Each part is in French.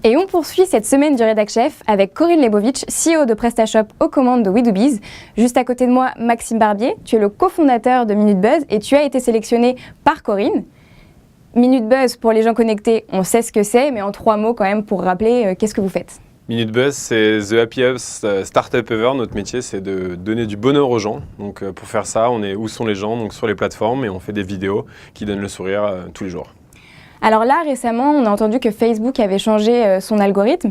Et on poursuit cette semaine du Rédac Chef avec Corinne Lebovitch, CEO de PrestaShop aux commandes de WeDoBiz. Juste à côté de moi, Maxime Barbier, tu es le cofondateur de Minute Buzz et tu as été sélectionné par Corinne. Minute Buzz, pour les gens connectés, on sait ce que c'est, mais en 3 mots quand même pour rappeler, qu'est-ce que vous faites ? Minute Buzz, c'est the happiest startup ever. Notre métier, c'est de donner du bonheur aux gens. Donc pour faire ça, on est où sont les gens, donc sur les plateformes, et on fait des vidéos qui donnent le sourire tous les jours. Alors là, récemment, on a entendu que Facebook avait changé son algorithme.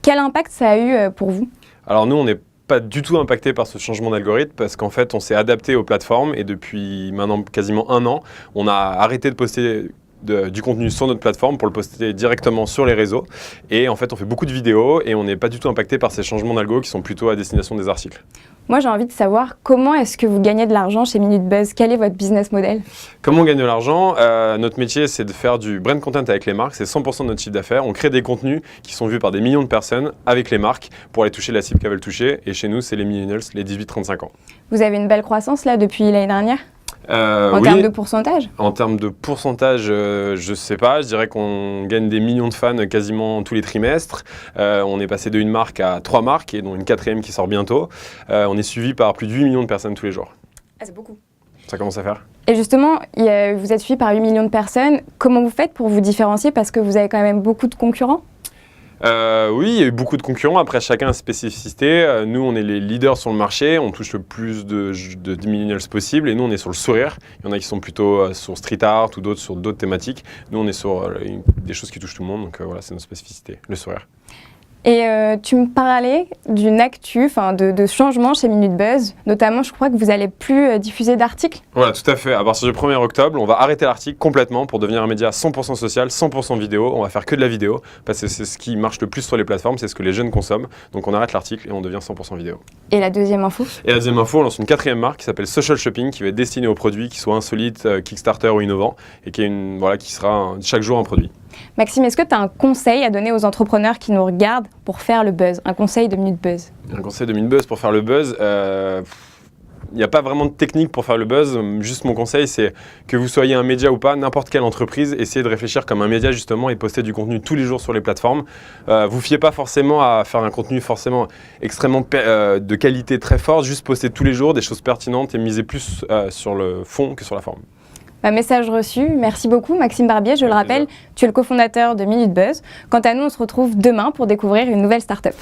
Quel impact ça a eu pour vous ? Alors nous, on n'est pas du tout impacté par ce changement d'algorithme parce qu'en fait, on s'est adapté aux plateformes et depuis maintenant quasiment 1 an, on a arrêté de poster du contenu sur notre plateforme pour le poster directement sur les réseaux. Et en fait, on fait beaucoup de vidéos et on n'est pas du tout impacté par ces changements d'algo qui sont plutôt à destination des articles. Moi, j'ai envie de savoir comment est-ce que vous gagnez de l'argent chez Minute Buzz ? Quel est votre business model ? Comment on gagne de l'argent ? Notre métier, c'est de faire du brand content avec les marques. C'est 100% de notre chiffre d'affaires. On crée des contenus qui sont vus par des millions de personnes avec les marques pour aller toucher la cible qu'elles veulent toucher. Et chez nous, c'est les millennials, les 18-35 ans. Vous avez une belle croissance là depuis l'année dernière ? En Oui. termes de pourcentage ? En termes de pourcentage, je ne sais pas. Je dirais qu'on gagne des millions de fans quasiment tous les trimestres. On est passé de 1 marque à 3 marques et dont une 4e qui sort bientôt. On est suivi par plus de 8 millions de personnes tous les jours. Ah, c'est beaucoup. Ça commence à faire. Et justement, vous êtes suivi par 8 millions de personnes. Comment vous faites pour vous différencier ? Parce que vous avez quand même beaucoup de concurrents. Oui, il y a eu beaucoup de concurrents. Après, chacun a sa spécificité. Nous, on est les leaders sur le marché. On touche le plus de millennials possible. Et nous, on est sur le sourire. Il y en a qui sont plutôt sur street art ou d'autres sur d'autres thématiques. Nous, on est sur des choses qui touchent tout le monde. Donc voilà, c'est notre spécificité, le sourire. Et tu me parlais d'une actu, de changement chez Minute Buzz. Notamment, je crois que vous n'allez plus diffuser d'articles. Voilà, tout à fait. À partir du 1er octobre, on va arrêter l'article complètement pour devenir un média 100% social, 100% vidéo. On va faire que de la vidéo parce que c'est ce qui marche le plus sur les plateformes, c'est ce que les jeunes consomment. Donc on arrête l'article et on devient 100% vidéo. Et la deuxième info ? Et la deuxième info, on lance une 4e marque qui s'appelle Social Shopping, qui va être destinée aux produits qui soient insolites, Kickstarter ou innovants, et qui sera chaque jour un produit. Maxime, est-ce que tu as un conseil à donner aux entrepreneurs qui nous regardent pour faire le buzz ? Un conseil de Minute Buzz ? Un conseil de Minute Buzz pour faire le buzz, il n'y a pas vraiment de technique pour faire le buzz. Juste mon conseil, c'est que vous soyez un média ou pas, n'importe quelle entreprise, essayez de réfléchir comme un média justement et poster du contenu tous les jours sur les plateformes. Vous fiez pas forcément à faire un contenu forcément extrêmement de qualité très forte, juste poster tous les jours des choses pertinentes et misez plus sur le fond que sur la forme. Message reçu. Merci beaucoup, Maxime Barbier. Je le rappelle, tu es le cofondateur de Minute Buzz. Quant à nous, on se retrouve demain pour découvrir une nouvelle start-up.